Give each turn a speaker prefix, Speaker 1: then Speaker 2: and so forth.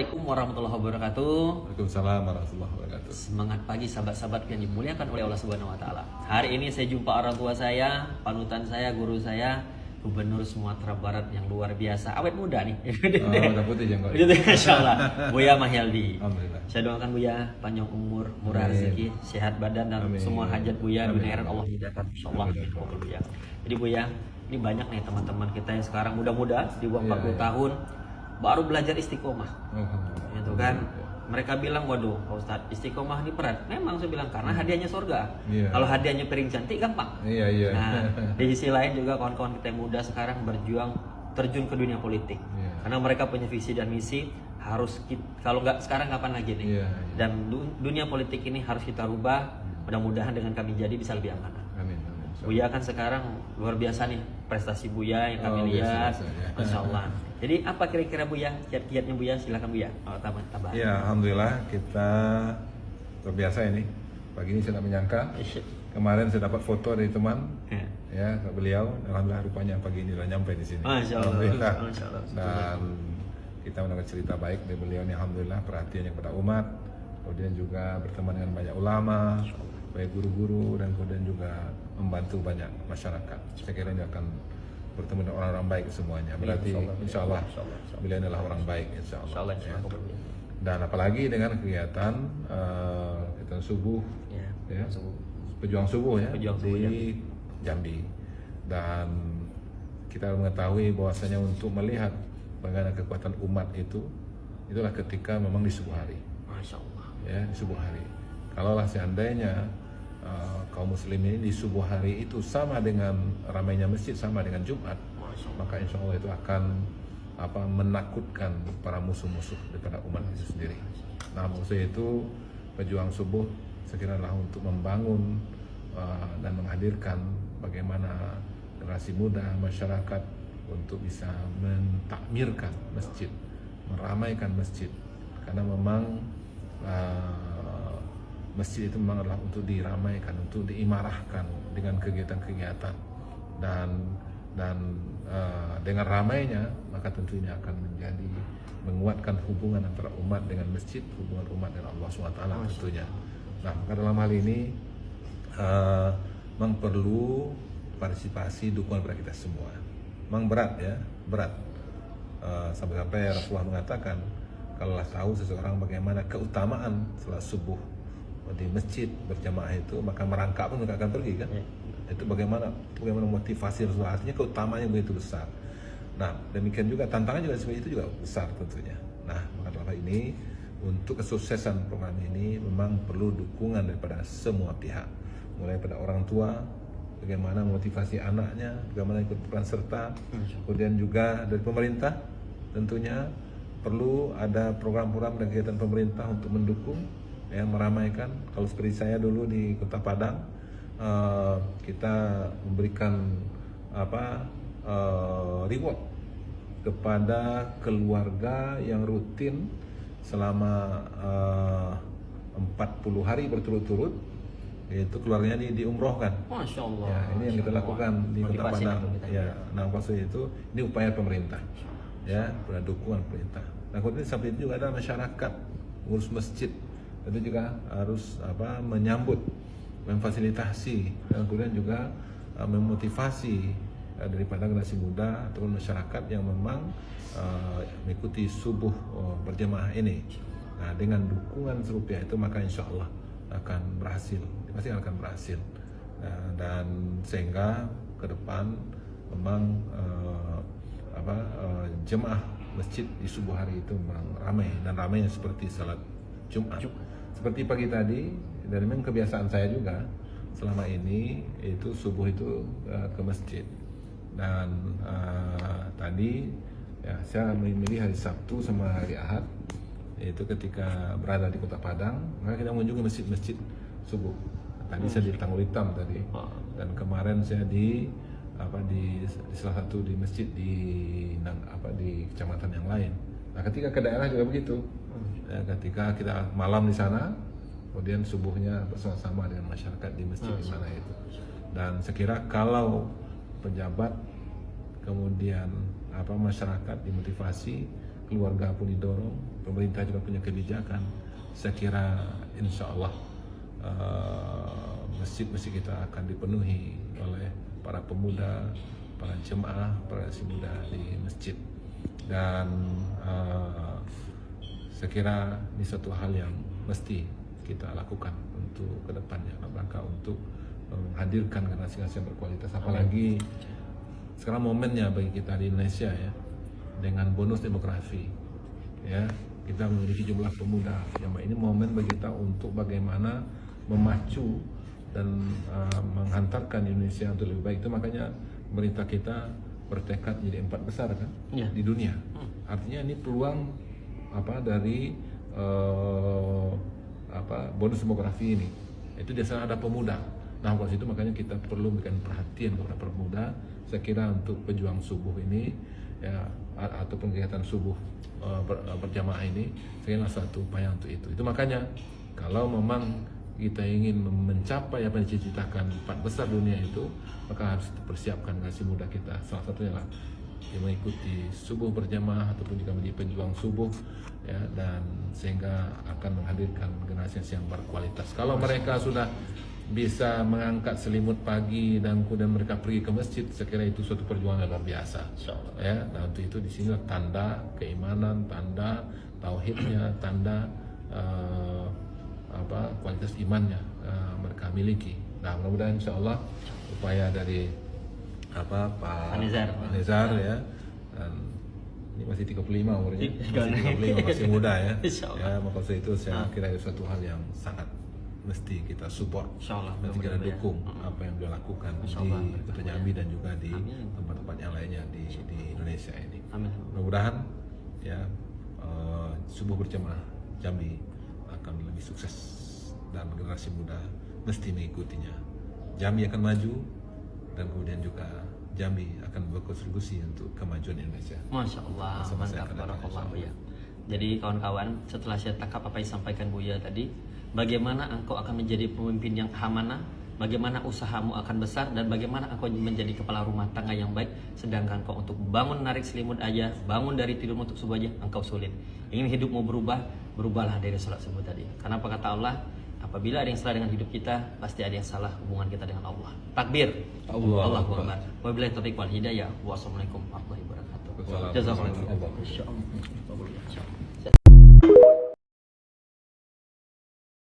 Speaker 1: Assalamualaikum warahmatullahi wabarakatuh.
Speaker 2: Waalaikumsalam warahmatullahi wabarakatuh.
Speaker 1: Semangat pagi sahabat-sahabat yang dimuliakan oleh Allah Subhanahu wa taala. Hari ini saya jumpa orang tua saya, panutan saya, guru saya, Gubernur Sumatera Barat yang luar biasa, awet muda nih.
Speaker 2: Udah putih jenggot.
Speaker 1: Insyaallah. Buya Mahyaldi.
Speaker 2: Alhamdulillah.
Speaker 1: Saya doakan Buya panjang umur, murah
Speaker 2: Amin.
Speaker 1: rezeki, sehat badan dan
Speaker 2: Amin.
Speaker 1: semua hajat Buya
Speaker 2: Amin.
Speaker 1: dunia akhirat Allah hidayahkan insyaallah.
Speaker 2: Amin.
Speaker 1: Buya. Jadi Buya, ini banyak nih teman-teman kita yang sekarang muda-muda di bawah 40 tahun baru belajar istiqomah.
Speaker 2: Alhamdulillah.
Speaker 1: Itu kan mereka bilang, waduh Pak Ustadz, istiqomah ini berat. Memang saya bilang karena hadiahnya surga.
Speaker 2: Iya.
Speaker 1: Kalau hadiahnya piring cantik gampang.
Speaker 2: Iya.
Speaker 1: Nah, di sisi lain juga kawan-kawan kita yang muda sekarang berjuang terjun ke dunia politik.
Speaker 2: Iya.
Speaker 1: Karena mereka punya visi dan misi, harus kalau nggak sekarang kapan lagi nih.
Speaker 2: Iya.
Speaker 1: Dan dunia politik ini harus kita rubah. Mudah-mudahan dengan kami jadi bisa lebih aman.
Speaker 2: Amin.
Speaker 1: Buya kan sekarang luar biasa nih prestasi Buya yang kami lihat,
Speaker 2: biasa, ya.
Speaker 1: Masya Allah. Jadi apa kira-kira Buya, kiat-kiatnya Buya? Silakan Buya. Tambah.
Speaker 2: Ya, alhamdulillah kita luar biasa ini. Pagi ini saya tidak menyangka. Kemarin saya dapat foto dari teman, ya beliau. Alhamdulillah rupanya pagi ini sudah nyampe di sini.
Speaker 1: Masya Allah.
Speaker 2: Alhamdulillah.
Speaker 1: Masya Allah.
Speaker 2: Dan kita mendapat cerita baik dari beliau ini. Alhamdulillah perhatiannya kepada umat. Kemudian juga berteman dengan banyak ulama, baik guru-guru, dan kemudian juga membantu banyak masyarakat. Saya kira ini akan bertemu dengan orang-orang baik semuanya. Berarti insya Allah beliau adalah orang baik insya Allah. Ya. Dan apalagi dengan kegiatan kegiatan subuh, ya, pejuang subuh ya di Jambi. Dan kita mengetahui bahwasanya untuk melihat bagaimana kekuatan umat itu, itulah ketika memang di subuh hari.
Speaker 1: Masya Allah.
Speaker 2: Ya, di subuh hari. Kalaulah seandainya kaum muslimin di subuh hari itu sama dengan ramainya masjid, sama dengan Jumat, maka insya Allah itu akan menakutkan para musuh-musuh daripada umat itu sendiri. Nah, maksudnya itu pejuang subuh sekiranya untuk membangun dan menghadirkan bagaimana generasi muda masyarakat untuk bisa mentakmirkan masjid, meramaikan masjid, karena memang masjid itu memang adalah untuk diramaikan, untuk diimarahkan dengan kegiatan-kegiatan, dan dengan ramainya maka tentu ini akan menjadi menguatkan hubungan antara umat dengan masjid, hubungan umat dengan Allah SWT tentunya. Nah, maka dalam hal ini memang perlu partisipasi dukungan dari kita semua. Memang berat ya, berat. Sampai-sampai Rasulullah mengatakan, kalaulah tahu seseorang bagaimana keutamaan salat subuh di masjid berjamaah itu, maka merangkak pun tidak akan pergi kan. Itu bagaimana motivasi Rasulullah, artinya keutamaannya begitu besar. Nah, demikian juga tantangan juga seperti itu juga besar tentunya. Nah, maka dalam hal ini untuk kesuksesan program ini memang perlu dukungan daripada semua pihak, mulai pada orang tua, bagaimana motivasi anaknya, bagaimana ikut peran serta, kemudian juga dari pemerintah tentunya perlu ada program-program dan kegiatan pemerintah untuk mendukung, ya, meramaikan. Kalau seperti saya dulu di Kota Padang, kita memberikan reward kepada keluarga yang rutin selama 40 hari berturut-turut, yaitu keluarganya diumrohkan.
Speaker 1: Masya Allah.
Speaker 2: Ya, ini yang kita lakukan di Kota Padang. Ya, nah maksudnya itu ini upaya pemerintah, ya, pada dukungan pemerintah. Nah, kemudian sampai itu juga ada masyarakat ngurus masjid, itu juga harus menyambut, memfasilitasi, dan kemudian juga memotivasi daripada generasi muda ataupun masyarakat yang memang mengikuti subuh berjamaah ini. Nah, dengan dukungan serupiah itu maka insya Allah akan berhasil, pasti akan berhasil. Dan sehingga ke depan memang jemaah masjid di subuh hari itu memang ramai, dan ramainya seperti salat Jumat. Seperti pagi tadi, dan memang kebiasaan saya juga selama ini itu subuh itu ke masjid. Dan tadi ya saya memilih hari Sabtu sama hari Ahad, yaitu ketika berada di Kota Padang, maka kita mengunjungi masjid-masjid subuh. Tadi saya di Tanggul Hitam tadi, dan kemarin saya di salah satu di masjid di kecamatan yang lain. Nah, ketika ke daerah juga begitu. Ya, ketika kita malam di sana, kemudian subuhnya bersama-sama dengan masyarakat di masjid di mana itu. Dan sekira kalau pejabat, kemudian masyarakat dimotivasi, keluarga pun didorong, pemerintah juga punya kebijakan, saya kira insya Allah masjid-masjid kita akan dipenuhi oleh para pemuda, para jemaah, para si muda di masjid. Dan saya kira ini suatu hal yang mesti kita lakukan untuk kedepannya, rangka untuk menghadirkan generasi-generasi yang berkualitas. Apalagi sekarang momennya bagi kita di Indonesia ya, dengan bonus demografi ya, kita memiliki jumlah pemuda yang ini momen bagi kita untuk bagaimana memacu dan menghantarkan Indonesia untuk lebih baik. Itu makanya pemerintah kita bertekad jadi 4 besar kan di dunia. Artinya ini peluang dari bonus demografi ini. Itu di sana ada pemuda. Nah, kalau itu makanya kita perlu memberikan perhatian kepada pemuda. Saya kira untuk pejuang subuh ini ya, ataupun kegiatan subuh berjamaah ini, saya kira satu upaya untuk itu. Itu makanya kalau memang kita ingin mencapai apa yang dicita-citakan 4 besar dunia itu, maka harus dipersiapkan generasi muda kita. Salah satunya lah yang mengikuti subuh berjamaah ataupun juga menjadi pejuang subuh ya, dan sehingga akan menghadirkan generasi yang berkualitas. Kalau mereka sudah bisa mengangkat selimut pagi dan kemudian mereka pergi ke masjid, saya kira itu suatu perjuangan luar biasa ya. Nah, untuk itu di sini tanda keimanan, tanda tauhidnya, tanda kualitas imannya mereka miliki. Nah, mudah-mudahan insya Allah upaya dari Pak Nizar ya, dan ini masih 35 umurnya, masih muda ya. Ya, maka itu saya kira itu suatu hal yang sangat mesti kita support, mesti kita dukung apa yang dia lakukan di Kota Jambi dan juga di tempat-tempat yang lainnya di Indonesia ini. Mudah-mudahan ya subuh berjamaah Jambi akan lebih sukses dan generasi muda mesti mengikutinya. Jambi akan maju dan kemudian juga Jambi akan berkontribusi untuk kemajuan Indonesia.
Speaker 1: Masya Allah, mantap, barakallah Buya. Jadi kawan-kawan, setelah saya tangkap apa yang disampaikan Buya tadi, bagaimana engkau akan menjadi pemimpin yang amanah, bagaimana usahamu akan besar, dan bagaimana engkau menjadi kepala rumah tangga yang baik. Sedangkan kau untuk bangun narik selimut aja, bangun dari tidurmu untuk subuh aja, engkau sulit. Ingin hidupmu berubah, berubahlah dari sholat subuh tadi. Karena apa kata Allah? Apabila ada yang salah dengan hidup kita, pasti ada yang salah hubungan kita dengan Allah. Takbir. Allahu Akbar. Wabillahi taufiq wal hidayah. Wassalamualaikum warahmatullahi wabarakatuh. Jazakallahu khairan.